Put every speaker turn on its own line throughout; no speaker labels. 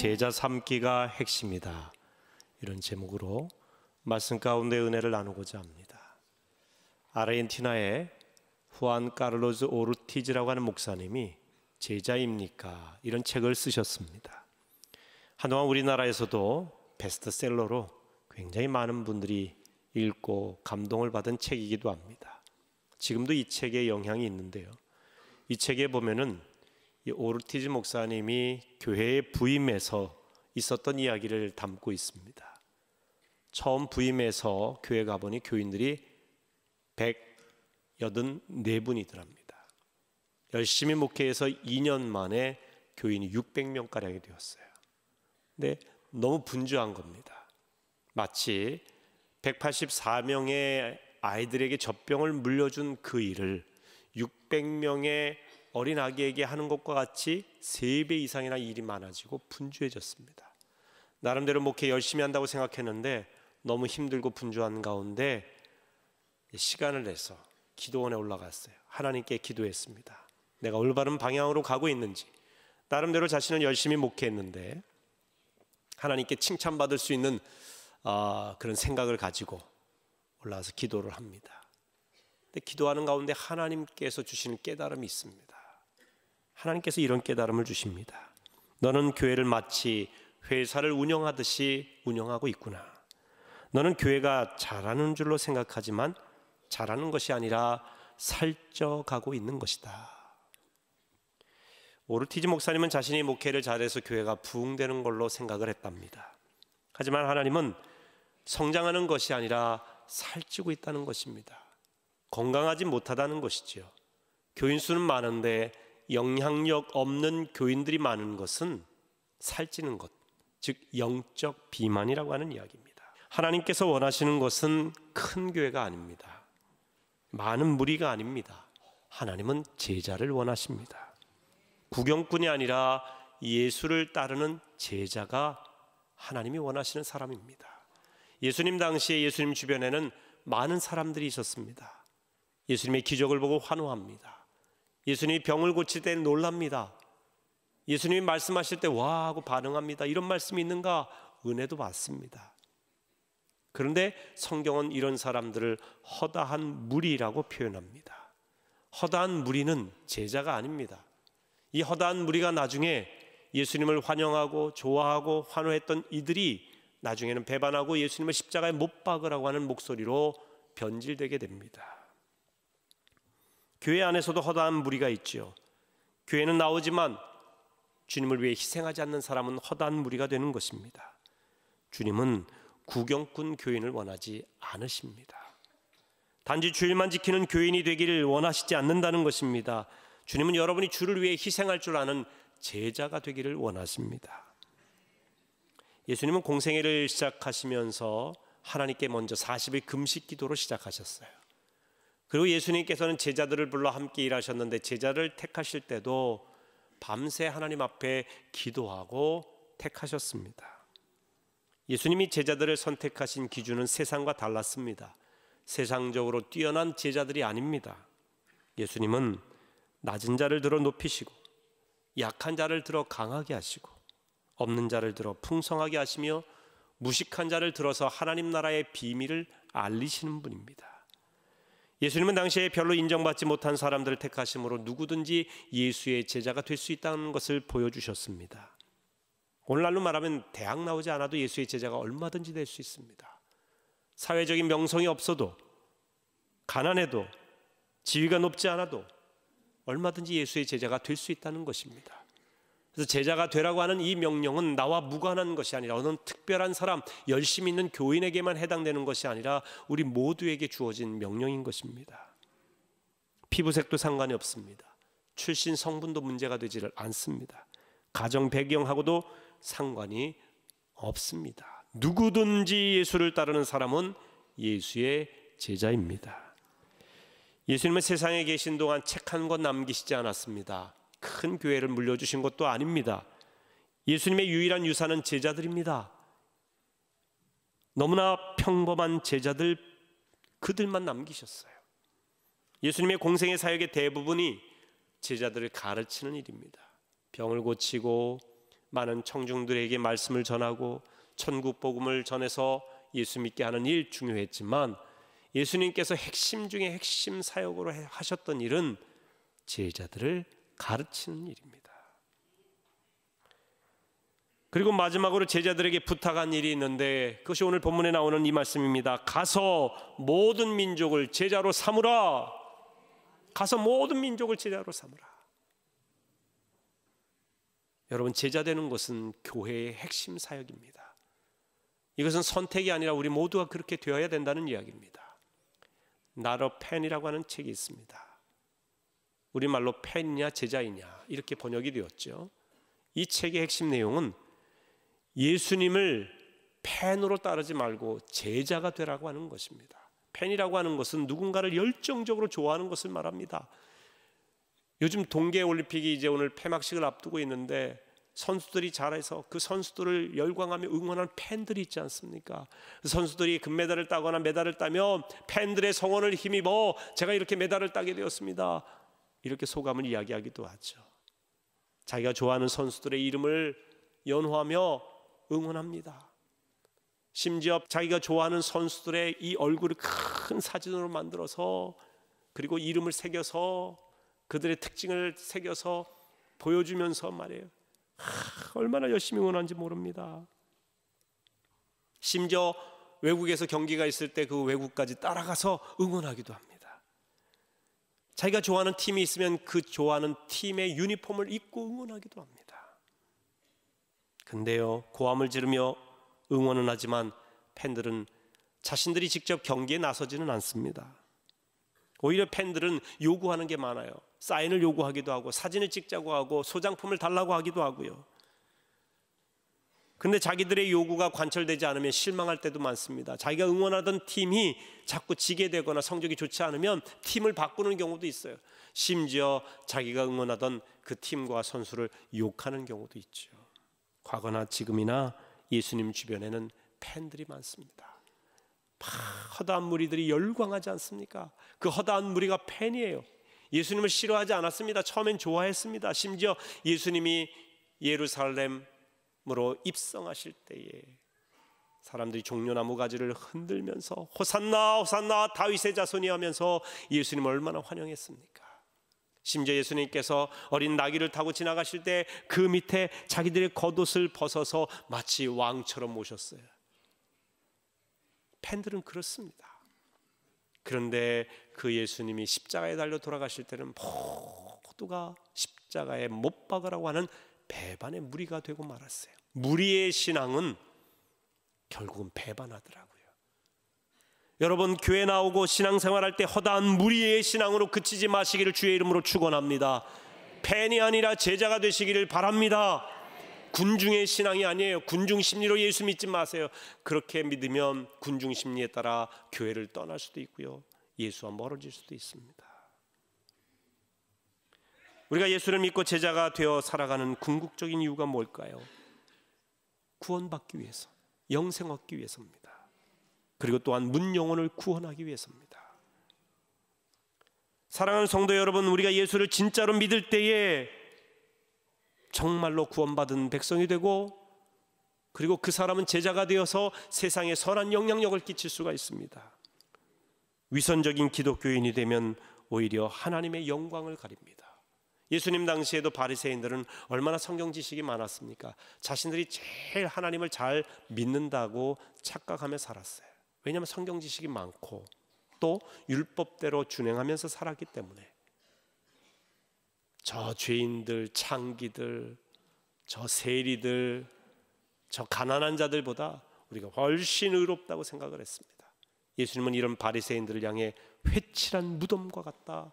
제자 삼기가 핵심이다. 이런 제목으로 말씀 가운데 은혜를 나누고자 합니다. 아르헨티나의 후안 카를로스 오르티즈라고 하는 목사님이 제자입니까? 이런 책을 쓰셨습니다. 한동안 우리나라에서도 베스트셀러로 굉장히 많은 분들이 읽고 감동을 받은 책이기도 합니다. 지금도 이 책에 영향이 있는데요. 이 책에 보면은 이 오르티즈 목사님이 교회에 부임해서 있었던 이야기를 담고 있습니다. 처음 부임해서 교회 가보니 교인들이 184분이더랍니다. 열심히 목회해서 2년 만에 교인이 600명가량이 되었어요. 근데 너무 분주한 겁니다. 마치 184명의 아이들에게 젖병을 물려준 그 일을 600명의 어린 아기에게 하는 것과 같이 3배 이상이나 일이 많아지고 분주해졌습니다. 나름대로 목회 열심히 한다고 생각했는데 너무 힘들고 분주한 가운데 시간을 내서 기도원에 올라갔어요. 하나님께 기도했습니다. 내가 올바른 방향으로 가고 있는지, 나름대로 자신은 열심히 목회했는데 하나님께 칭찬받을 수 있는 그런 생각을 가지고 올라와서 기도를 합니다. 근데 기도하는 가운데 하나님께서 주시는 깨달음이 있습니다. 하나님께서 이런 깨달음을 주십니다. 너는 교회를 마치 회사를 운영하듯이 운영하고 있구나. 너는 교회가 잘하는 줄로 생각하지만 잘하는 것이 아니라 살쪄가고 있는 것이다. 오르티즈 목사님은 자신이 목회를 잘해서 교회가 부흥되는 걸로 생각을 했답니다. 하지만 하나님은 성장하는 것이 아니라 살찌고 있다는 것입니다. 건강하지 못하다는 것이죠. 교인 수는 많은데 영향력 없는 교인들이 많은 것은 살찌는 것, 즉 영적 비만이라고 하는 이야기입니다. 하나님께서 원하시는 것은 큰 교회가 아닙니다. 많은 무리가 아닙니다. 하나님은 제자를 원하십니다. 구경꾼이 아니라 예수를 따르는 제자가 하나님이 원하시는 사람입니다. 예수님 당시에 예수님 주변에는 많은 사람들이 있었습니다. 예수님의 기적을 보고 환호합니다. 예수님이 병을 고칠 때 놀랍니다. 예수님이 말씀하실 때 와 하고 반응합니다. 이런 말씀이 있는가? 은혜도 받습니다. 그런데 성경은 이런 사람들을 허다한 무리라고 표현합니다. 허다한 무리는 제자가 아닙니다. 이 허다한 무리가 나중에 예수님을 환영하고 좋아하고 환호했던 이들이 나중에는 배반하고 예수님을 십자가에 못 박으라고 하는 목소리로 변질되게 됩니다. 교회 안에서도 허다한 무리가 있죠. 교회는 나오지만 주님을 위해 희생하지 않는 사람은 허다한 무리가 되는 것입니다. 주님은 구경꾼 교인을 원하지 않으십니다. 단지 주일만 지키는 교인이 되기를 원하시지 않는다는 것입니다. 주님은 여러분이 주를 위해 희생할 줄 아는 제자가 되기를 원하십니다. 예수님은 공생애를 시작하시면서 하나님께 먼저 40일 금식 기도로 시작하셨어요. 그리고 예수님께서는 제자들을 불러 함께 일하셨는데 제자를 택하실 때도 밤새 하나님 앞에 기도하고 택하셨습니다. 예수님이 제자들을 선택하신 기준은 세상과 달랐습니다. 세상적으로 뛰어난 제자들이 아닙니다. 예수님은 낮은 자를 들어 높이시고 약한 자를 들어 강하게 하시고 없는 자를 들어 풍성하게 하시며 무식한 자를 들어서 하나님 나라의 비밀을 알리시는 분입니다. 예수님은 당시에 별로 인정받지 못한 사람들을 택하심으로 누구든지 예수의 제자가 될 수 있다는 것을 보여주셨습니다. 오늘날로 말하면 대학 나오지 않아도 예수의 제자가 얼마든지 될 수 있습니다. 사회적인 명성이 없어도, 가난해도, 지위가 높지 않아도 얼마든지 예수의 제자가 될 수 있다는 것입니다. 그래서 제자가 되라고 하는 이 명령은 나와 무관한 것이 아니라 어느 특별한 사람, 열심히 있는 교인에게만 해당되는 것이 아니라 우리 모두에게 주어진 명령인 것입니다. 피부색도 상관이 없습니다. 출신 성분도 문제가 되지를 않습니다. 가정 배경하고도 상관이 없습니다. 누구든지 예수를 따르는 사람은 예수의 제자입니다. 예수님은 세상에 계신 동안 책 한 권 남기시지 않았습니다. 큰 교회를 물려주신 것도 아닙니다. 예수님의 유일한 유산은 제자들입니다. 너무나 평범한 제자들, 그들만 남기셨어요. 예수님의 공생의 사역의 대부분이 제자들을 가르치는 일입니다. 병을 고치고 많은 청중들에게 말씀을 전하고 천국 복음을 전해서 예수 믿게 하는 일 중요했지만 예수님께서 핵심 중에 핵심 사역으로 하셨던 일은 제자들을 가르치는 일입니다. 그리고 마지막으로 제자들에게 부탁한 일이 있는데 그것이 오늘 본문에 나오는 이 말씀입니다. 가서 모든 민족을 제자로 삼으라. 가서 모든 민족을 제자로 삼으라. 여러분, 제자 되는 것은 교회의 핵심 사역입니다. 이것은 선택이 아니라 우리 모두가 그렇게 되어야 된다는 이야기입니다. Not a pen이라고 하는 책이 있습니다. 우리말로 팬이냐 제자이냐 이렇게 번역이 되었죠. 이 책의 핵심 내용은 예수님을 팬으로 따르지 말고 제자가 되라고 하는 것입니다. 팬이라고 하는 것은 누군가를 열정적으로 좋아하는 것을 말합니다. 요즘 동계올림픽이 이제 오늘 폐막식을 앞두고 있는데 선수들이 잘해서 그 선수들을 열광하며 응원하는 팬들이 있지 않습니까? 선수들이 금메달을 따거나 메달을 따면 팬들의 성원을 힘입어 제가 이렇게 메달을 따게 되었습니다, 이렇게 소감을 이야기하기도 하죠. 자기가 좋아하는 선수들의 이름을 연호하며 응원합니다. 심지어 자기가 좋아하는 선수들의 이 얼굴을 큰 사진으로 만들어서 그리고 이름을 새겨서 그들의 특징을 새겨서 보여주면서 말이에요. 얼마나 열심히 응원하는지 모릅니다. 심지어 외국에서 경기가 있을 때 그 외국까지 따라가서 응원하기도 합니다. 자기가 좋아하는 팀이 있으면 그 좋아하는 팀의 유니폼을 입고 응원하기도 합니다. 근데요, 고함을 지르며 응원은 하지만 팬들은 자신들이 직접 경기에 나서지는 않습니다. 오히려 팬들은 요구하는 게 많아요. 사인을 요구하기도 하고 사진을 찍자고 하고 소장품을 달라고 하기도 하고요. 근데 자기들의 요구가 관철되지 않으면 실망할 때도 많습니다. 자기가 응원하던 팀이 자꾸 지게 되거나 성적이 좋지 않으면 팀을 바꾸는 경우도 있어요. 심지어 자기가 응원하던 그 팀과 선수를 욕하는 경우도 있죠. 과거나 지금이나 예수님 주변에는 팬들이 많습니다. 허다한 무리들이 열광하지 않습니까? 그 허다한 무리가 팬이에요. 예수님을 싫어하지 않았습니다. 처음엔 좋아했습니다. 심지어 예수님이 예루살렘으로 입성하실 때에 사람들이 종려나무 가지를 흔들면서 호산나 호산나 다윗의 자손이 하면서 예수님을 얼마나 환영했습니까? 심지어 예수님께서 어린 나귀를 타고 지나가실 때 그 밑에 자기들의 겉옷을 벗어서 마치 왕처럼 모셨어요. 팬들은 그렇습니다. 그런데 그 예수님이 십자가에 달려 돌아가실 때는 모두가 십자가에 못 박으라고 하는 배반의 무리가 되고 말았어요. 무리의 신앙은 결국은 배반하더라고요. 여러분, 교회 나오고 신앙생활할 때 허다한 무리의 신앙으로 그치지 마시기를 주의 이름으로 축원합니다. 팬이 아니라 제자가 되시기를 바랍니다. 군중의 신앙이 아니에요. 군중 심리로 예수 믿지 마세요. 그렇게 믿으면 군중 심리에 따라 교회를 떠날 수도 있고요, 예수와 멀어질 수도 있습니다. 우리가 예수를 믿고 제자가 되어 살아가는 궁극적인 이유가 뭘까요? 구원받기 위해서, 영생 얻기 위해서입니다. 그리고 또한 문영혼을 구원하기 위해서입니다. 사랑하는 성도 여러분, 우리가 예수를 진짜로 믿을 때에 정말로 구원받은 백성이 되고, 그리고 그 사람은 제자가 되어서 세상에 선한 영향력을 끼칠 수가 있습니다. 위선적인 기독교인이 되면 오히려 하나님의 영광을 가립니다. 예수님 당시에도 바리새인들은 얼마나 성경 지식이 많았습니까? 자신들이 제일 하나님을 잘 믿는다고 착각하며 살았어요. 왜냐하면 성경 지식이 많고 또 율법대로 준행하면서 살았기 때문에. 저 죄인들, 창기들, 저 세리들, 저 가난한 자들보다 우리가 훨씬 의롭다고 생각을 했습니다. 예수님은 이런 바리새인들을 향해 회칠한 무덤과 같다,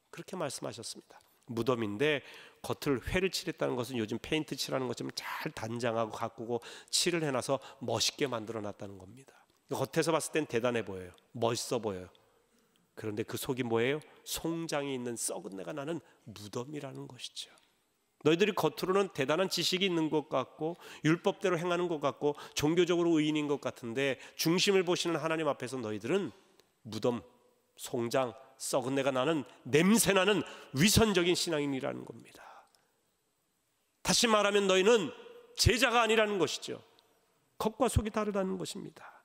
그렇게 말씀하셨습니다. 무덤인데 겉을 회를 칠했다는 것은 요즘 페인트 칠하는 것처럼 잘 단장하고 가꾸고 칠을 해놔서 멋있게 만들어놨다는 겁니다. 겉에서 봤을 땐 대단해 보여요. 멋있어 보여요. 그런데 그 속이 뭐예요? 송장이 있는 썩은 내가 나는 무덤이라는 것이죠. 너희들이 겉으로는 대단한 지식이 있는 것 같고 율법대로 행하는 것 같고 종교적으로 의인인 것 같은데 중심을 보시는 하나님 앞에서 너희들은 무덤, 송장, 썩은 내가 나는 냄새나는 위선적인 신앙인이라는 겁니다. 다시 말하면 너희는 제자가 아니라는 것이죠. 겉과 속이 다르다는 것입니다.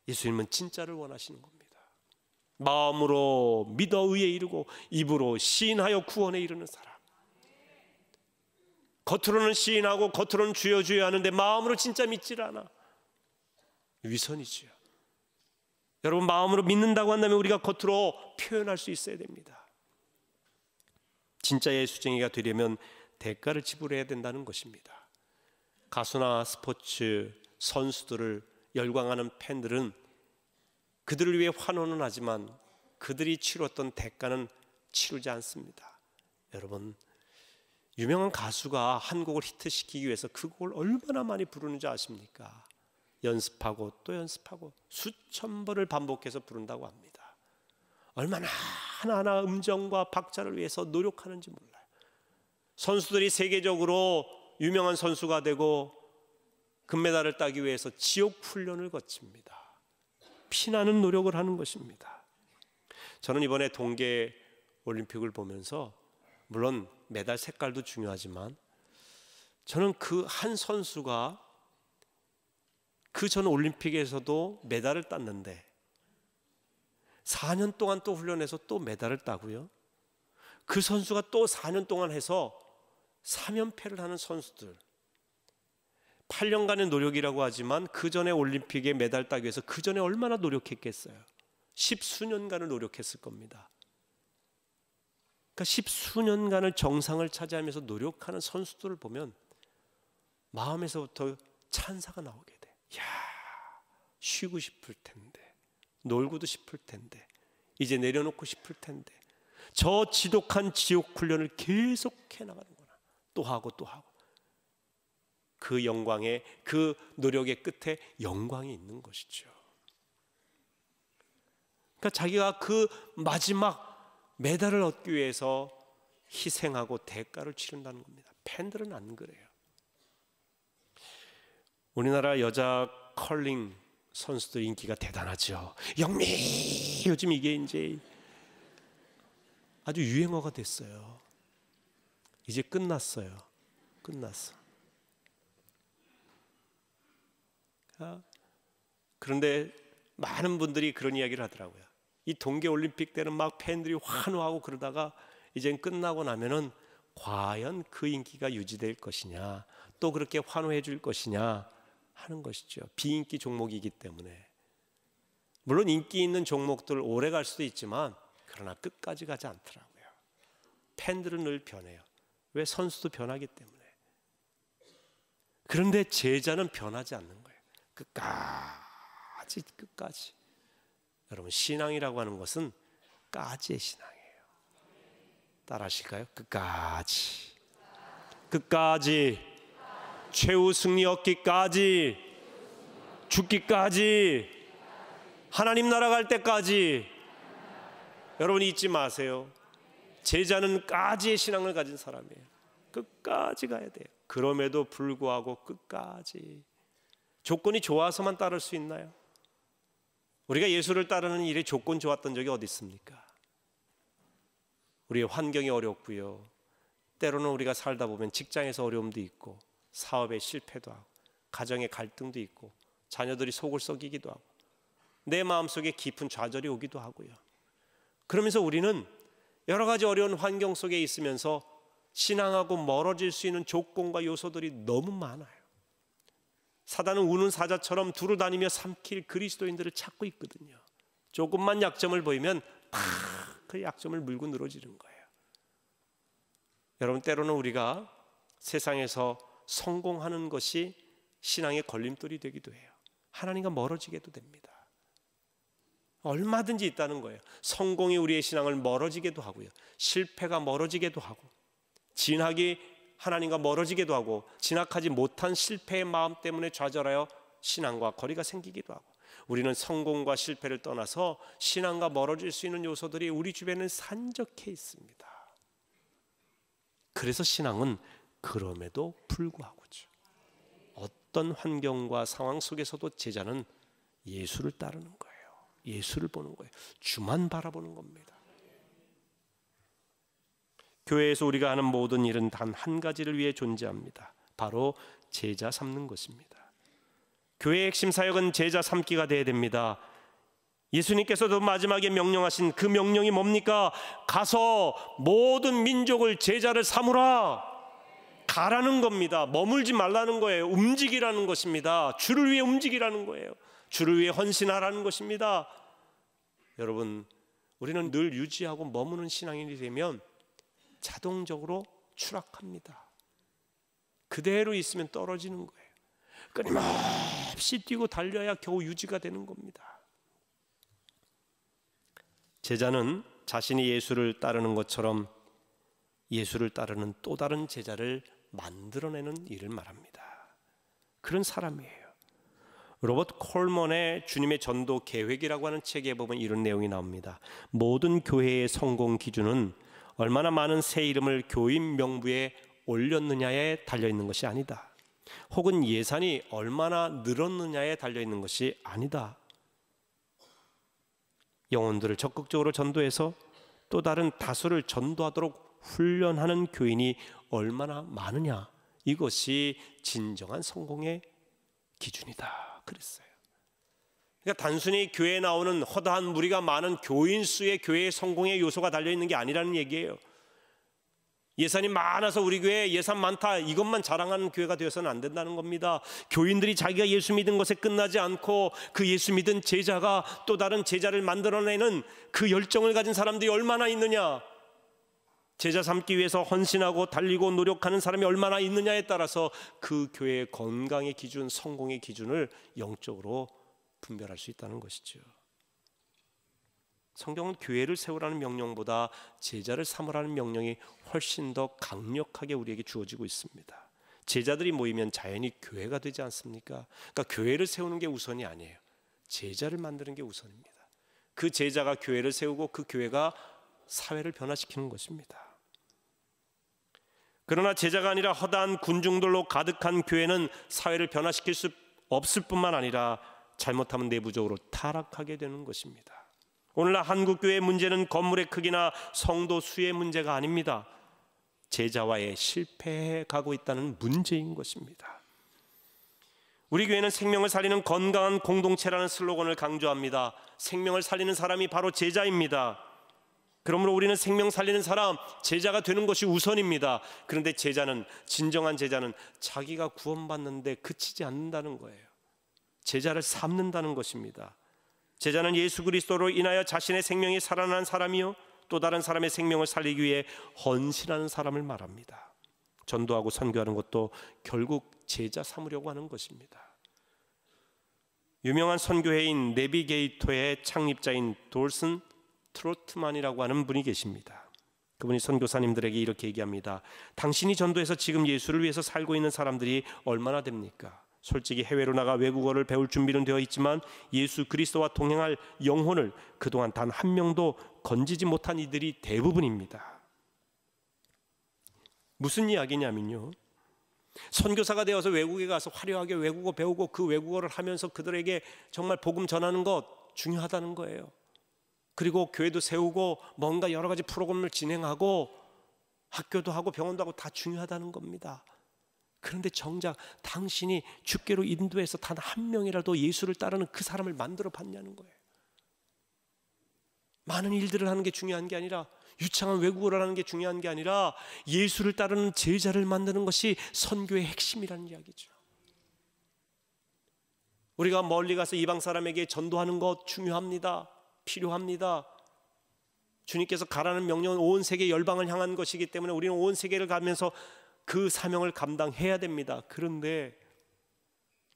예수님은 진짜를 원하시는 겁니다. 마음으로 믿어 의에 이르고 입으로 시인하여 구원에 이르는 사람. 겉으로는 시인하고 겉으로는 주여 주여 하는데 마음으로 진짜 믿질 않아. 위선이지요. 여러분, 마음으로 믿는다고 한다면 우리가 겉으로 표현할 수 있어야 됩니다. 진짜 예수쟁이가 되려면 대가를 지불해야 된다는 것입니다. 가수나 스포츠 선수들을 열광하는 팬들은 그들을 위해 환호는 하지만 그들이 치렀던 대가는 치르지 않습니다. 여러분, 유명한 가수가 한 곡을 히트시키기 위해서 그 곡을 얼마나 많이 부르는지 아십니까? 연습하고 또 연습하고 수천 번을 반복해서 부른다고 합니다. 얼마나 하나하나 음정과 박자를 위해서 노력하는지 몰라요. 선수들이 세계적으로 유명한 선수가 되고 금메달을 따기 위해서 지옥 훈련을 거칩니다. 피나는 노력을 하는 것입니다. 저는 이번에 동계 올림픽을 보면서 물론 메달 색깔도 중요하지만 저는 그 한 선수가 그 전 올림픽에서도 메달을 땄는데 4년 동안 또 훈련해서 또 메달을 따고요. 그 선수가 또 4년 동안 해서 3연패를 하는 선수들, 8년간의 노력이라고 하지만 그 전에 올림픽에 메달 따기 위해서 그 전에 얼마나 노력했겠어요. 10수년간을 노력했을 겁니다. 그러니까 10수년간을 정상을 차지하면서 노력하는 선수들을 보면 마음에서부터 찬사가 나오게 돼. 야, 쉬고 싶을 텐데, 놀고도 싶을 텐데, 이제 내려놓고 싶을 텐데, 저 지독한 지옥 훈련을 계속해 나가는구나. 또 하고 또 하고. 그 영광에, 그 노력의 끝에 영광이 있는 것이죠. 그러니까 자기가 그 마지막 메달을 얻기 위해서 희생하고 대가를 치른다는 겁니다. 팬들은 안 그래요. 우리나라 여자 컬링 선수들 인기가 대단하죠. 영미, 요즘 이게 이제 아주 유행어가 됐어요. 이제 끝났어요. 끝났어. 그런데 많은 분들이 그런 이야기를 하더라고요. 이 동계올림픽 때는 막 팬들이 환호하고 그러다가 이젠 끝나고 나면은 과연 그 인기가 유지될 것이냐, 또 그렇게 환호해 줄 것이냐 하는 것이죠. 비인기 종목이기 때문에. 물론 인기 있는 종목들 오래 갈 수도 있지만 그러나 끝까지 가지 않더라고요. 팬들은 늘 변해요. 왜? 선수도 변하기 때문에. 그런데 제자는 변하지 않는 거예요. 끝까지. 여러분, 신앙이라고 하는 것은 까지의 신앙이에요. 따라 하실까요? 끝까지. 최후 승리 얻기까지, 죽기까지, 하나님 나라 갈 때까지. 여러분 잊지 마세요. 제자는 까지의 신앙을 가진 사람이에요. 끝까지 가야 돼요. 그럼에도 불구하고 끝까지. 조건이 좋아서만 따를 수 있나요? 우리가 예수를 따르는 일에 조건 좋았던 적이 어디 있습니까? 우리의 환경이 어렵고요. 때로는 우리가 살다 보면 직장에서 어려움도 있고, 사업에 실패도 하고, 가정에 갈등도 있고, 자녀들이 속을 썩이기도 하고, 내 마음속에 깊은 좌절이 오기도 하고요. 그러면서 우리는 여러 가지 어려운 환경 속에 있으면서 신앙하고 멀어질 수 있는 조건과 요소들이 너무 많아요. 사단은 우는 사자처럼 두루 다니며 삼킬 그리스도인들을 찾고 있거든요. 조금만 약점을 보이면 그 약점을 물고 늘어지는 거예요. 여러분, 때로는 우리가 세상에서 성공하는 것이 신앙의 걸림돌이 되기도 해요. 하나님과 멀어지게도 됩니다. 얼마든지 있다는 거예요. 성공이 우리의 신앙을 멀어지게도 하고요, 실패가 멀어지게도 하고, 진학이 하나님과 멀어지게도 하고, 진학하지 못한 실패의 마음 때문에 좌절하여 신앙과 거리가 생기기도 하고, 우리는 성공과 실패를 떠나서 신앙과 멀어질 수 있는 요소들이 우리 주변에 산적해 있습니다. 그래서 신앙은 그럼에도 불구하고죠, 어떤 환경과 상황 속에서도 제자는 예수를 따르는 거예요. 예수를 보는 거예요. 주만 바라보는 겁니다. 교회에서 우리가 하는 모든 일은 단 한 가지를 위해 존재합니다. 바로 제자 삼는 것입니다. 교회의 핵심 사역은 제자 삼기가 되어야 됩니다. 예수님께서도 마지막에 명령하신 그 명령이 뭡니까? 가서 모든 민족을 제자를 삼으라. 가라는 겁니다. 머물지 말라는 거예요. 움직이라는 것입니다. 주를 위해 움직이라는 거예요. 주를 위해 헌신하라는 것입니다. 여러분, 우리는 늘 유지하고 머무는 신앙인이 되면 자동적으로 추락합니다. 그대로 있으면 떨어지는 거예요. 끊임없이 뛰고 달려야 겨우 유지가 되는 겁니다. 제자는 자신이 예수를 따르는 것처럼 예수를 따르는 또 다른 제자를 만들어내는 일을 말합니다. 그런 사람이에요. 로버트 콜먼의 주님의 전도 계획이라고 하는 책에 보면 이런 내용이 나옵니다. 모든 교회의 성공 기준은 얼마나 많은 새 이름을 교인 명부에 올렸느냐에 달려있는 것이 아니다. 혹은 예산이 얼마나 늘었느냐에 달려있는 것이 아니다. 영혼들을 적극적으로 전도해서 또 다른 다수를 전도하도록 훈련하는 교인이 얼마나 많으냐, 이것이 진정한 성공의 기준이다 그랬어요. 그러니까 단순히 교회에 나오는 허다한 무리가 많은 교인 수의 교회의 성공의 요소가 달려있는 게 아니라는 얘기예요. 예산이 많아서 우리 교회 예산 많다, 이것만 자랑하는 교회가 되어서는 안 된다는 겁니다. 교인들이 자기가 예수 믿은 것에 끝나지 않고 그 예수 믿은 제자가 또 다른 제자를 만들어내는 그 열정을 가진 사람들이 얼마나 있느냐, 제자 삼기 위해서 헌신하고 달리고 노력하는 사람이 얼마나 있느냐에 따라서 그 교회의 건강의 기준, 성공의 기준을 영적으로 분별할 수 있다는 것이죠. 성경은 교회를 세우라는 명령보다 제자를 삼으라는 명령이 훨씬 더 강력하게 우리에게 주어지고 있습니다. 제자들이 모이면 자연히 교회가 되지 않습니까? 그러니까 교회를 세우는 게 우선이 아니에요. 제자를 만드는 게 우선입니다. 그 제자가 교회를 세우고 그 교회가 사회를 변화시키는 것입니다. 그러나 제자가 아니라 허다한 군중들로 가득한 교회는 사회를 변화시킬 수 없을 뿐만 아니라 잘못하면 내부적으로 타락하게 되는 것입니다. 오늘날 한국교회의 문제는 건물의 크기나 성도 수의 문제가 아닙니다. 제자와의 실패해 가고 있다는 문제인 것입니다. 우리 교회는 생명을 살리는 건강한 공동체라는 슬로건을 강조합니다. 생명을 살리는 사람이 바로 제자입니다. 그러므로 우리는 생명 살리는 사람, 제자가 되는 것이 우선입니다. 그런데 제자는, 진정한 제자는 자기가 구원받는데 그치지 않는다는 거예요. 제자를 삼는다는 것입니다. 제자는 예수 그리스도로 인하여 자신의 생명이 살아난 사람이요 또 다른 사람의 생명을 살리기 위해 헌신하는 사람을 말합니다. 전도하고 선교하는 것도 결국 제자 삼으려고 하는 것입니다. 유명한 선교회인 내비게이터의 창립자인 돌슨 트로트만이라고 하는 분이 계십니다. 그분이 선교사님들에게 이렇게 얘기합니다. 당신이 전도해서 지금 예수를 위해서 살고 있는 사람들이 얼마나 됩니까? 솔직히 해외로 나가 외국어를 배울 준비는 되어 있지만 예수 그리스도와 동행할 영혼을 그동안 단 한 명도 건지지 못한 이들이 대부분입니다. 무슨 이야기냐면요, 선교사가 되어서 외국에 가서 화려하게 외국어 배우고 그 외국어를 하면서 그들에게 정말 복음 전하는 것 중요하다는 거예요. 그리고 교회도 세우고 뭔가 여러 가지 프로그램을 진행하고 학교도 하고 병원도 하고 다 중요하다는 겁니다. 그런데 정작 당신이 주께로 인도해서 단 한 명이라도 예수를 따르는 그 사람을 만들어 봤냐는 거예요. 많은 일들을 하는 게 중요한 게 아니라, 유창한 외국어를 하는 게 중요한 게 아니라 예수를 따르는 제자를 만드는 것이 선교의 핵심이라는 이야기죠. 우리가 멀리 가서 이방 사람에게 전도하는 것 중요합니다. 필요합니다. 주님께서 가라는 명령은 온 세계 열방을 향한 것이기 때문에 우리는 온 세계를 가면서 그 사명을 감당해야 됩니다. 그런데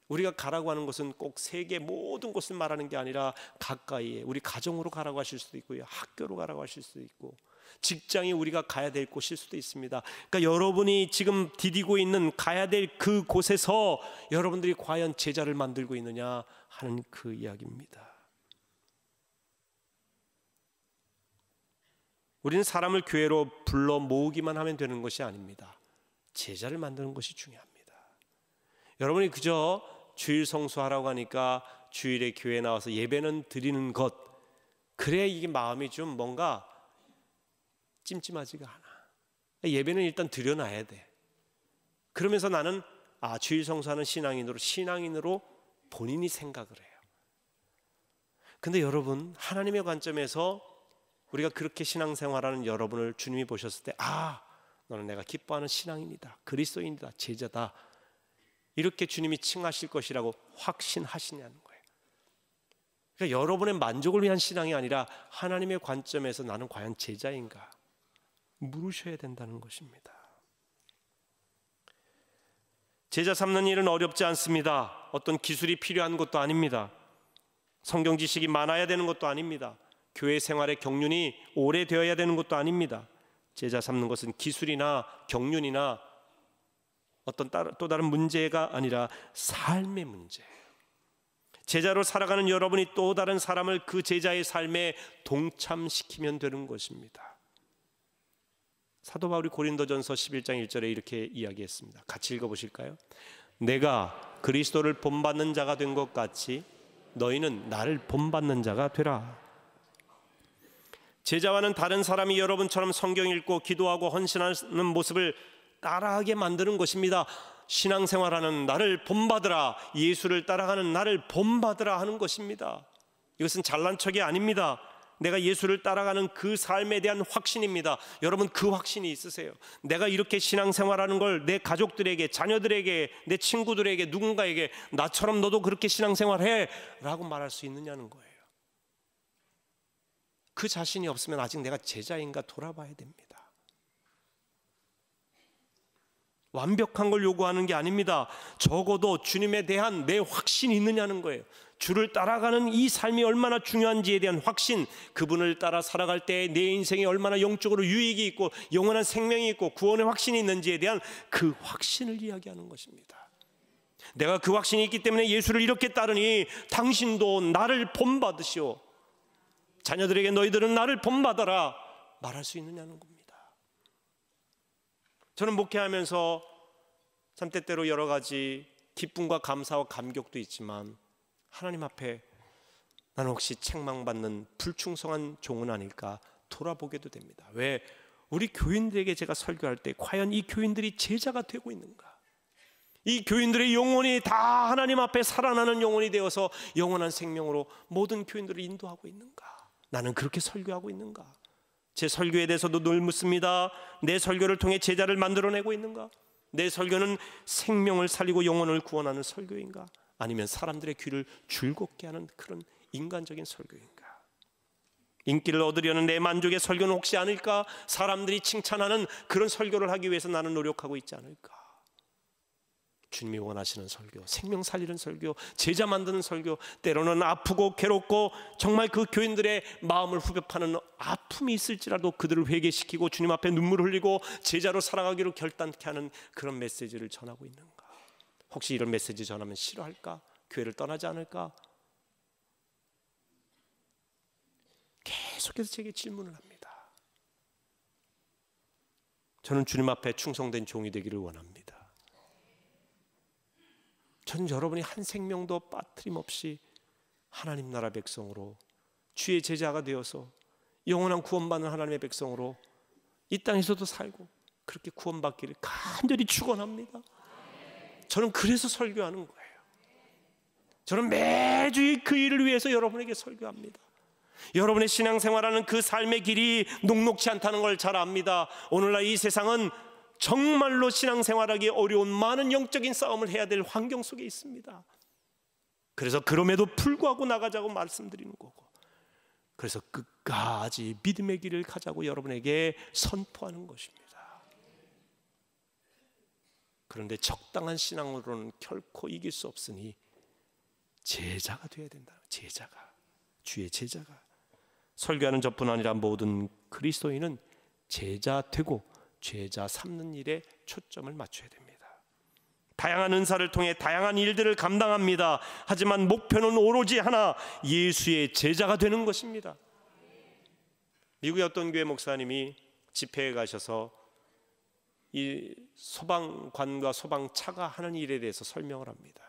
우리가 가라고 하는 것은 꼭 세계 모든 곳을 말하는 게 아니라 가까이에 우리 가정으로 가라고 하실 수도 있고요, 학교로 가라고 하실 수도 있고, 직장이 우리가 가야 될 곳일 수도 있습니다. 그러니까 여러분이 지금 디디고 있는 가야 될 그 곳에서 여러분들이 과연 제자를 만들고 있느냐 하는 그 이야기입니다. 우리는 사람을 교회로 불러 모으기만 하면 되는 것이 아닙니다. 제자를 만드는 것이 중요합니다. 여러분이 그저 주일 성수하라고 하니까 주일에 교회에 나와서 예배는 드리는 것, 그래야 이게 마음이 좀 뭔가 찜찜하지가 않아. 예배는 일단 드려놔야 돼. 그러면서 나는 주일 성수하는 신앙인으로 본인이 생각을 해요. 근데 여러분, 하나님의 관점에서 우리가 그렇게 신앙생활하는 여러분을 주님이 보셨을 때 너는 내가 기뻐하는 신앙인이다, 그리스도인이다, 제자다, 이렇게 주님이 칭하실 것이라고 확신하시냐는 거예요. 그러니까 여러분의 만족을 위한 신앙이 아니라 하나님의 관점에서 나는 과연 제자인가 물으셔야 된다는 것입니다. 제자 삼는 일은 어렵지 않습니다. 어떤 기술이 필요한 것도 아닙니다. 성경 지식이 많아야 되는 것도 아닙니다. 교회 생활의 경륜이 오래되어야 되는 것도 아닙니다. 제자 삼는 것은 기술이나 경륜이나 어떤 또 다른 문제가 아니라 삶의 문제예요. 제자로 살아가는 여러분이 또 다른 사람을 그 제자의 삶에 동참시키면 되는 것입니다. 사도 바울이 고린도전서 11장 1절에 이렇게 이야기했습니다. 같이 읽어보실까요? 내가 그리스도를 본받는 자가 된 것 같이 너희는 나를 본받는 자가 되라. 제자와는 다른 사람이 여러분처럼 성경 읽고 기도하고 헌신하는 모습을 따라하게 만드는 것입니다. 신앙생활하는 나를 본받으라, 예수를 따라가는 나를 본받으라 하는 것입니다. 이것은 잘난 척이 아닙니다. 내가 예수를 따라가는 그 삶에 대한 확신입니다. 여러분, 그 확신이 있으세요? 내가 이렇게 신앙생활하는 걸 내 가족들에게, 자녀들에게, 내 친구들에게, 누군가에게 나처럼 너도 그렇게 신앙생활해 라고 말할 수 있느냐는 거예요. 그 자신이 없으면 아직 내가 제자인가 돌아봐야 됩니다. 완벽한 걸 요구하는 게 아닙니다. 적어도 주님에 대한 내 확신이 있느냐는 거예요. 주를 따라가는 이 삶이 얼마나 중요한지에 대한 확신, 그분을 따라 살아갈 때 내 인생이 얼마나 영적으로 유익이 있고 영원한 생명이 있고 구원의 확신이 있는지에 대한 그 확신을 이야기하는 것입니다. 내가 그 확신이 있기 때문에 예수를 이렇게 따르니 당신도 나를 본받으시오, 자녀들에게 너희들은 나를 본받아라 말할 수 있느냐는 겁니다. 저는 목회하면서 참 때때로 여러 가지 기쁨과 감사와 감격도 있지만 하나님 앞에 나는 혹시 책망받는 불충성한 종은 아닐까 돌아보게도 됩니다. 왜? 우리 교인들에게 제가 설교할 때 과연 이 교인들이 제자가 되고 있는가? 이 교인들의 영혼이 다 하나님 앞에 살아나는 영혼이 되어서 영원한 생명으로 모든 교인들을 인도하고 있는가? 나는 그렇게 설교하고 있는가? 제 설교에 대해서도 늘 묻습니다. 내 설교를 통해 제자를 만들어내고 있는가? 내 설교는 생명을 살리고 영혼을 구원하는 설교인가? 아니면 사람들의 귀를 즐겁게 하는 그런 인간적인 설교인가? 인기를 얻으려는 내 만족의 설교는 혹시 아닐까? 사람들이 칭찬하는 그런 설교를 하기 위해서 나는 노력하고 있지 않을까? 주님이 원하시는 설교, 생명 살리는 설교, 제자 만드는 설교, 때로는 아프고 괴롭고 정말 그 교인들의 마음을 후벼 파는 아픔이 있을지라도 그들을 회개시키고 주님 앞에 눈물을 흘리고 제자로 살아가기로 결단케 하는 그런 메시지를 전하고 있는가? 혹시 이런 메시지 전하면 싫어할까? 교회를 떠나지 않을까? 계속해서 제게 질문을 합니다. 저는 주님 앞에 충성된 종이 되기를 원합니다. 전 여러분이 한 생명도 빠트림없이 하나님 나라 백성으로 주의 제자가 되어서 영원한 구원받는 하나님의 백성으로 이 땅에서도 살고 그렇게 구원받기를 간절히 축원합니다. 저는 그래서 설교하는 거예요. 저는 매주 그 일을 위해서 여러분에게 설교합니다. 여러분의 신앙생활하는 그 삶의 길이 녹록지 않다는 걸 잘 압니다. 오늘날 이 세상은 정말로 신앙생활하기 어려운 많은 영적인 싸움을 해야 될 환경 속에 있습니다. 그래서 그럼에도 불구하고 나가자고 말씀드리는 거고, 그래서 끝까지 믿음의 길을 가자고 여러분에게 선포하는 것입니다. 그런데 적당한 신앙으로는 결코 이길 수 없으니 제자가 되어야 된다. 제자가, 주의 제자가. 설교하는 저뿐 아니라 모든 그리스도인은 제자 되고 제자 삼는 일에 초점을 맞춰야 됩니다. 다양한 은사를 통해 다양한 일들을 감당합니다. 하지만 목표는 오로지 하나, 예수의 제자가 되는 것입니다. 미국의 어떤 교회 목사님이 집회에 가셔서 이 소방관과 소방차가 하는 일에 대해서 설명을 합니다.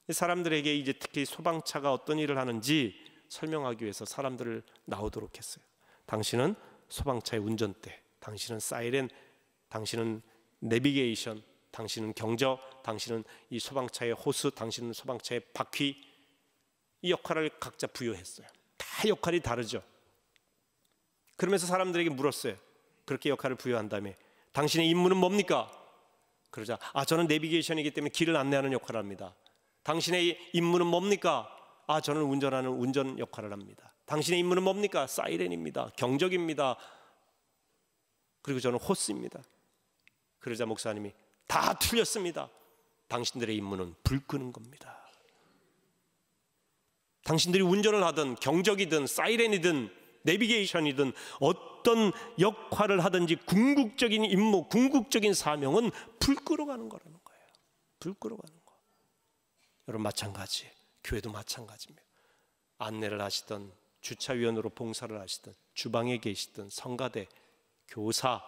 사람들에게 이제 특히 소방차가 어떤 일을 하는지 설명하기 위해서 사람들을 나오도록 했어요. 당신은 소방차의 운전대, 당신은 사이렌, 당신은 내비게이션, 당신은 경적, 당신은 이 소방차의 호스, 당신은 소방차의 바퀴, 이 역할을 각자 부여했어요. 다 역할이 다르죠. 그러면서 사람들에게 물었어요. 그렇게 역할을 부여한 다음에 당신의 임무는 뭡니까? 그러자 저는 내비게이션이기 때문에 길을 안내하는 역할을 합니다. 당신의 임무는 뭡니까? 저는 운전하는 운전 역할을 합니다. 당신의 임무는 뭡니까? 사이렌입니다. 경적입니다. 그리고 저는 호스입니다. 그러자 목사님이 다 틀렸습니다. 당신들의 임무는 불 끄는 겁니다. 당신들이 운전을 하든 경적이든 사이렌이든 내비게이션이든 어떤 역할을 하든지 궁극적인 임무, 궁극적인 사명은 불 끄러 가는 거라는 거예요. 불 끄러 가는 거. 여러분 마찬가지, 교회도 마찬가지입니다. 안내를 하시던, 주차위원으로 봉사를 하시던, 주방에 계시던, 성가대, 교사,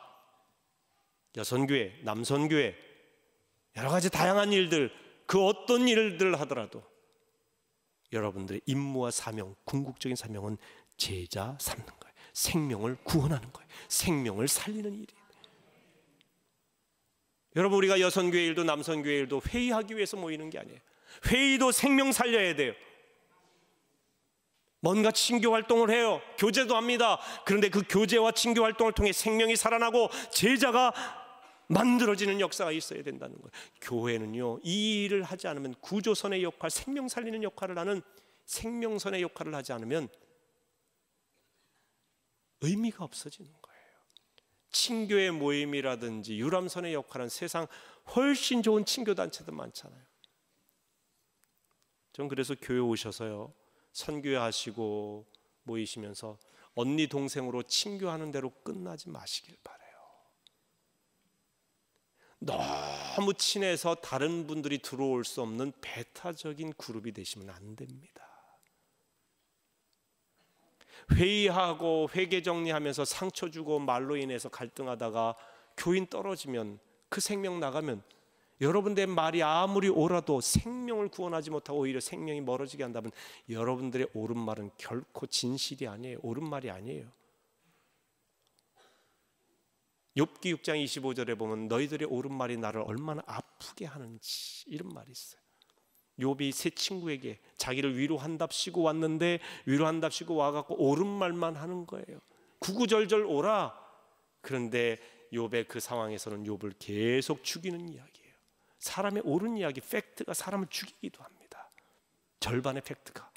여선교회, 남선교회, 여러 가지 다양한 일들, 그 어떤 일들을 하더라도 여러분들의 임무와 사명, 궁극적인 사명은 제자 삼는 거예요. 생명을 구원하는 거예요. 생명을 살리는 일이에요. 여러분, 우리가 여선교회 일도 남선교회 일도 회의하기 위해서 모이는 게 아니에요. 회의도 생명 살려야 돼요. 뭔가 친교 활동을 해요. 교제도 합니다. 그런데 그 교제와 친교 활동을 통해 생명이 살아나고 제자가 만들어지는 역사가 있어야 된다는 거예요. 교회는요, 이 일을 하지 않으면, 구조선의 역할, 생명 살리는 역할을 하는 생명선의 역할을 하지 않으면 의미가 없어지는 거예요. 친교의 모임이라든지 유람선의 역할은 세상 훨씬 좋은 친교단체도 많잖아요. 전 그래서 교회 오셔서요, 선교회 하시고 모이시면서 언니 동생으로 친교하는 대로 끝나지 마시길 바라요. 너무 친해서 다른 분들이 들어올 수 없는 배타적인 그룹이 되시면 안 됩니다. 회의하고 회계 정리하면서 상처 주고 말로 인해서 갈등하다가 교인 떨어지면, 그 생명 나가면 여러분들의 말이 아무리 옳아도 생명을 구원하지 못하고 오히려 생명이 멀어지게 한다면 여러분들의 옳은 말은 결코 진실이 아니에요. 옳은 말이 아니에요. 욥기 6장 25절에 보면 너희들의 옳은 말이 나를 얼마나 아프게 하는지, 이런 말이 있어요. 욥이 세 친구에게 자기를 위로한답시고 왔는데 위로한답시고 와갖고 옳은 말만 하는 거예요. 구구절절 오라. 그런데 욥의 그 상황에서는 욥을 계속 죽이는 이야기예요. 사람의 옳은 이야기, 팩트가 사람을 죽이기도 합니다. 절반의 팩트가.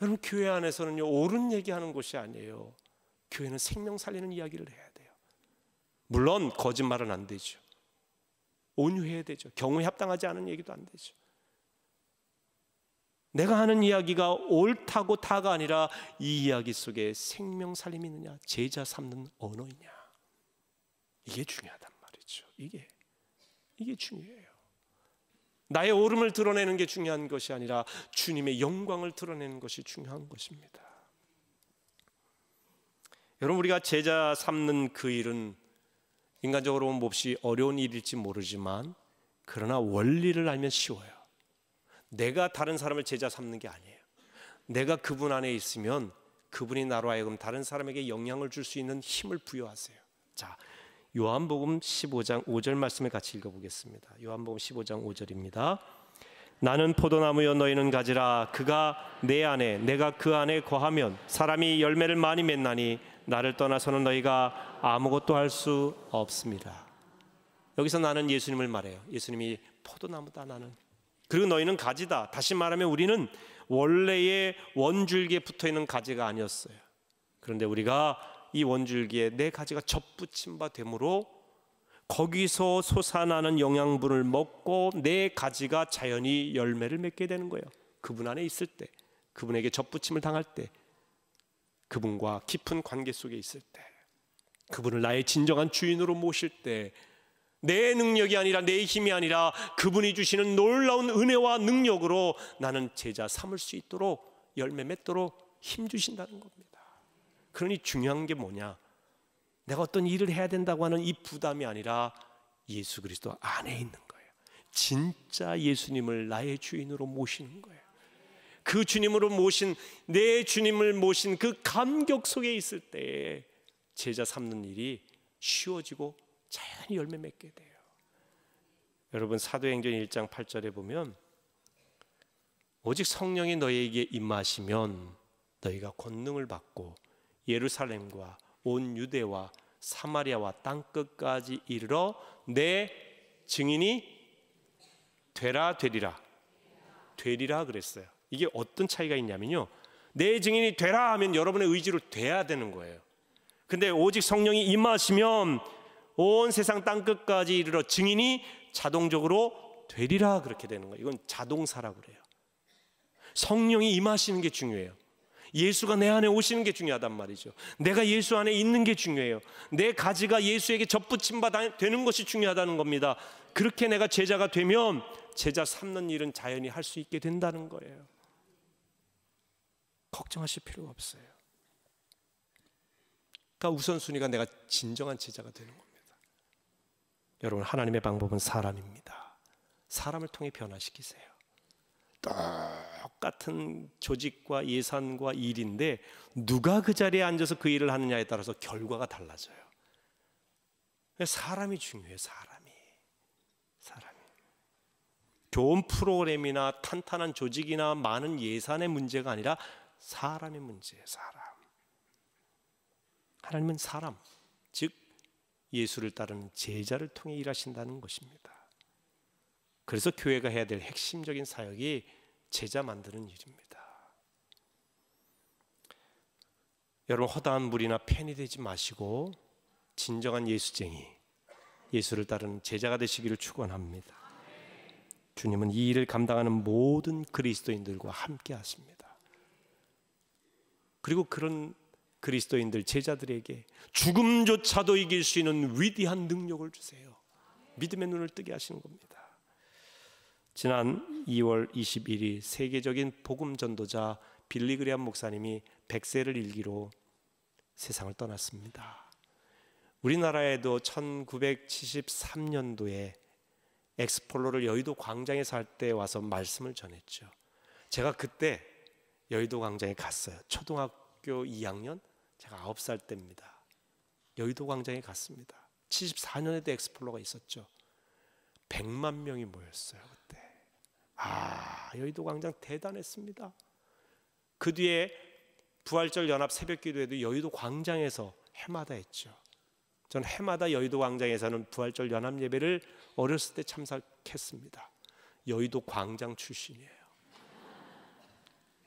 여러분, 교회 안에서는요, 옳은 얘기하는 곳이 아니에요. 교회는 생명 살리는 이야기를 해야 돼요. 물론 거짓말은 안 되죠. 온유해야 되죠. 경우에 합당하지 않은 얘기도 안 되죠. 내가 하는 이야기가 옳다고 다가 아니라 이 이야기 속에 생명 살림이 있느냐, 제자 삼는 언어이냐, 이게 중요하단 말이죠. 이게 중요해요. 나의 옳음을 드러내는 게 중요한 것이 아니라 주님의 영광을 드러내는 것이 중요한 것입니다. 여러분, 우리가 제자 삼는 그 일은 인간적으로 몹시 어려운 일일지 모르지만, 그러나 원리를 알면 쉬워요. 내가 다른 사람을 제자 삼는 게 아니에요. 내가 그분 안에 있으면 그분이 나로 하여금 다른 사람에게 영향을 줄 수 있는 힘을 부여하세요. 자, 요한복음 15장 5절 말씀을 같이 읽어보겠습니다. 요한복음 15장 5절입니다. 나는 포도나무여 너희는 가지라. 그가 내 안에 내가 그 안에 거하면 사람이 열매를 많이 맺나니 나를 떠나서는 너희가 아무것도 할 수 없습니다. 여기서 나는 예수님을 말해요. 예수님이 포도나무다 나는. 그리고 너희는 가지다. 다시 말하면 우리는 원래의 원줄기에 붙어있는 가지가 아니었어요. 그런데 우리가 이 원줄기에 내 가지가 접붙임 바 되므로 거기서 솟아나는 영양분을 먹고 내 가지가 자연히 열매를 맺게 되는 거예요. 그분 안에 있을 때, 그분에게 접붙임을 당할 때, 그분과 깊은 관계 속에 있을 때, 그분을 나의 진정한 주인으로 모실 때, 내 능력이 아니라 내 힘이 아니라 그분이 주시는 놀라운 은혜와 능력으로 나는 제자 삼을 수 있도록, 열매 맺도록 힘 주신다는 겁니다. 그러니 중요한 게 뭐냐, 내가 어떤 일을 해야 된다고 하는 이 부담이 아니라 예수 그리스도 안에 있는 거예요. 진짜 예수님을 나의 주인으로 모시는 거예요. 그 주님으로 모신, 내 주님을 모신 그 감격 속에 있을 때 제자 삼는 일이 쉬워지고 자연히 열매 맺게 돼요. 여러분 사도행전 1장 8절에 보면 오직 성령이 너희에게 임하시면 너희가 권능을 받고 예루살렘과 온 유대와 사마리아와 땅끝까지 이르러 내 증인이 되리라 그랬어요. 이게 어떤 차이가 있냐면요, 내 증인이 되라 하면 여러분의 의지로 돼야 되는 거예요. 근데 오직 성령이 임하시면 온 세상 땅끝까지 이르러 증인이 자동적으로 되리라 그렇게 되는 거예요. 이건 자동사라고 그래요. 성령이 임하시는 게 중요해요. 예수가 내 안에 오시는 게 중요하단 말이죠. 내가 예수 안에 있는 게 중요해요. 내 가지가 예수에게 접붙임 바 되는 것이 중요하다는 겁니다. 그렇게 내가 제자가 되면 제자 삼는 일은 자연히 할 수 있게 된다는 거예요. 걱정하실 필요가 없어요. 그러니까 우선순위가 내가 진정한 제자가 되는 겁니다. 여러분, 하나님의 방법은 사람입니다. 사람을 통해 변화시키세요. 똑같은 조직과 예산과 일인데 누가 그 자리에 앉아서 그 일을 하느냐에 따라서 결과가 달라져요. 사람이 중요해요. 사람이. 좋은 프로그램이나 탄탄한 조직이나 많은 예산의 문제가 아니라 사람의 문제예요. 사람. 하나님은 사람, 즉 예수를 따르는 제자를 통해 일하신다는 것입니다. 그래서 교회가 해야 될 핵심적인 사역이 제자 만드는 일입니다. 여러분, 허다한 무리나 팬이 되지 마시고 진정한 예수쟁이, 예수를 따르는 제자가 되시기를 축원합니다. 주님은 이 일을 감당하는 모든 그리스도인들과 함께 하십니다. 그리고 그런 그리스도인들, 제자들에게 죽음조차도 이길 수 있는 위대한 능력을 주세요. 믿음의 눈을 뜨게 하시는 겁니다. 지난 2월 21일 세계적인 복음 전도자 빌리 그레엄 목사님이 100세를 일기로 세상을 떠났습니다. 우리나라에도 1973년도에 엑스폴로를 여의도 광장에서 할 때 와서 말씀을 전했죠. 제가 그때 여의도 광장에 갔어요. 초등학교 2학년, 제가 9살 때입니다. 여의도 광장에 갔습니다. 74년에도 엑스폴로가 있었죠. 100만 명이 모였어요. 그때. 여의도 광장 대단했습니다. 그 뒤에 부활절 연합 새벽기도회도 여의도 광장에서 해마다 했죠. 전 해마다 여의도 광장에서는 부활절 연합 예배를 어렸을 때 참석했습니다. 여의도 광장 출신이에요.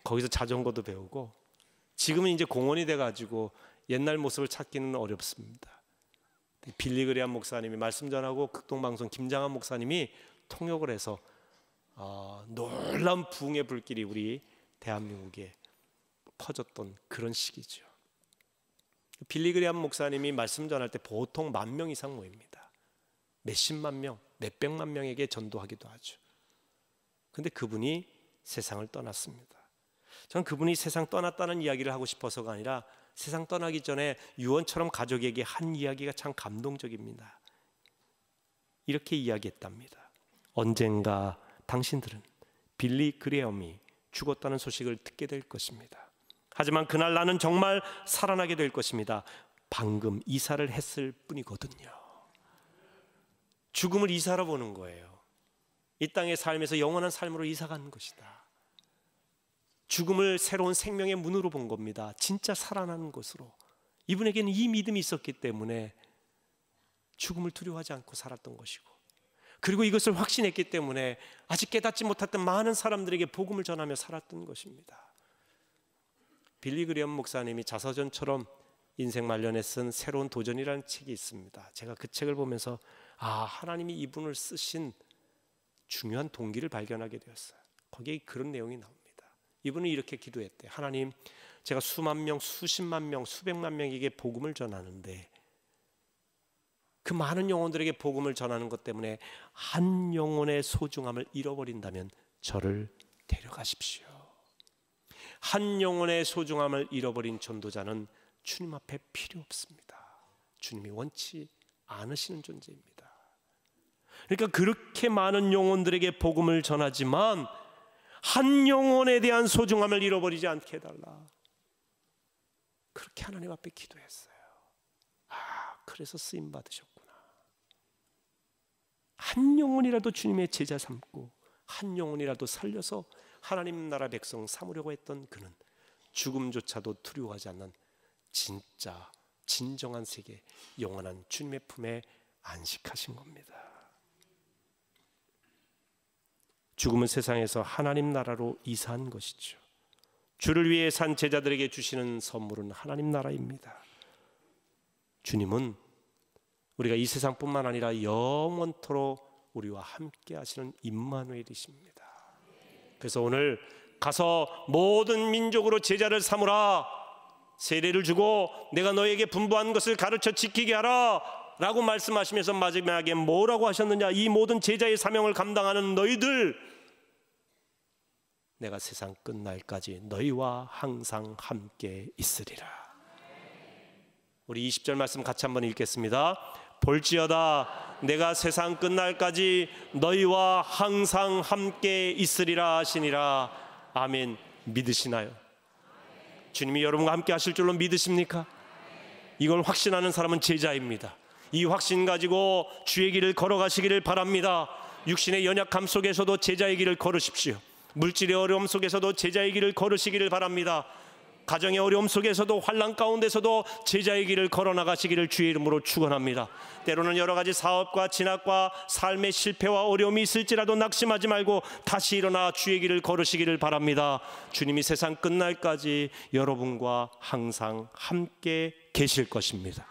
거기서 자전거도 배우고, 지금은 이제 공원이 돼가지고 옛날 모습을 찾기는 어렵습니다. 빌리 그레엄 목사님이 말씀 전하고 극동방송 김장한 목사님이 통역을 해서 놀라운 부흥의 불길이 우리 대한민국에 퍼졌던 그런 시기죠. 빌리 그레엄 목사님이 말씀 전할 때 보통 10,000명 이상 모입니다. 몇십만 명, 몇백만 명에게 전도하기도 하죠. 근데 그분이 세상을 떠났습니다. 저는 그분이 세상 떠났다는 이야기를 하고 싶어서가 아니라 세상 떠나기 전에 유언처럼 가족에게 한 이야기가 참 감동적입니다. 이렇게 이야기했답니다. 언젠가 당신들은 빌리 그레엄이 죽었다는 소식을 듣게 될 것입니다. 하지만 그날 나는 정말 살아나게 될 것입니다. 방금 이사를 했을 뿐이거든요. 죽음을 이사로 보는 거예요. 이 땅의 삶에서 영원한 삶으로 이사가는 것이다. 죽음을 새로운 생명의 문으로 본 겁니다. 진짜 살아나는 것으로. 이분에게는 이 믿음이 있었기 때문에 죽음을 두려워하지 않고 살았던 것이고, 그리고 이것을 확신했기 때문에 아직 깨닫지 못했던 많은 사람들에게 복음을 전하며 살았던 것입니다. 빌리 그레엄 목사님이 자서전처럼 인생 말년에 쓴 새로운 도전이라는 책이 있습니다. 제가 그 책을 보면서 하나님이 이분을 쓰신 중요한 동기를 발견하게 되었어요. 거기에 그런 내용이 나옵니다. 이분은 이렇게 기도했대요. 하나님, 제가 수만 명, 수십만 명, 수백만 명에게 복음을 전하는데 그 많은 영혼들에게 복음을 전하는 것 때문에 한 영혼의 소중함을 잃어버린다면 저를 데려가십시오. 한 영혼의 소중함을 잃어버린 전도자는 주님 앞에 필요 없습니다. 주님이 원치 않으시는 존재입니다. 그러니까 그렇게 많은 영혼들에게 복음을 전하지만 한 영혼에 대한 소중함을 잃어버리지 않게 해달라. 그렇게 하나님 앞에 기도했어요. 그래서 쓰임 받으셨구나. 한 영혼이라도 주님의 제자 삼고 한 영혼이라도 살려서 하나님 나라 백성 삼으려고 했던 그는 죽음조차도 두려워하지 않는 진짜 진정한 세계, 영원한 주님의 품에 안식하신 겁니다. 죽음은 세상에서 하나님 나라로 이사한 것이죠. 주를 위해 산 제자들에게 주시는 선물은 하나님 나라입니다. 주님은 우리가 이 세상뿐만 아니라 영원토록 우리와 함께 하시는 임마누엘이십니다. 그래서 오늘 가서 모든 민족으로 제자를 삼으라, 세례를 주고 내가 너에게 분부한 것을 가르쳐 지키게 하라 라고 말씀하시면서 마지막에 뭐라고 하셨느냐? 이 모든 제자의 사명을 감당하는 너희들, 내가 세상 끝날까지 너희와 항상 함께 있으리라. 우리 20절 말씀 같이 한번 읽겠습니다. 볼지어다 내가 세상 끝날까지 너희와 항상 함께 있으리라 하시니라. 아멘. 믿으시나요? 주님이 여러분과 함께 하실 줄로 믿으십니까? 이걸 확신하는 사람은 제자입니다. 이 확신 가지고 주의 길을 걸어가시기를 바랍니다. 육신의 연약함 속에서도 제자의 길을 걸으십시오. 물질의 어려움 속에서도 제자의 길을 걸으시기를 바랍니다. 가정의 어려움 속에서도 환난 가운데서도 제자의 길을 걸어나가시기를 주의 이름으로 축원합니다. 때로는 여러 가지 사업과 진학과 삶의 실패와 어려움이 있을지라도 낙심하지 말고 다시 일어나 주의 길을 걸으시기를 바랍니다. 주님이 세상 끝날까지 여러분과 항상 함께 계실 것입니다.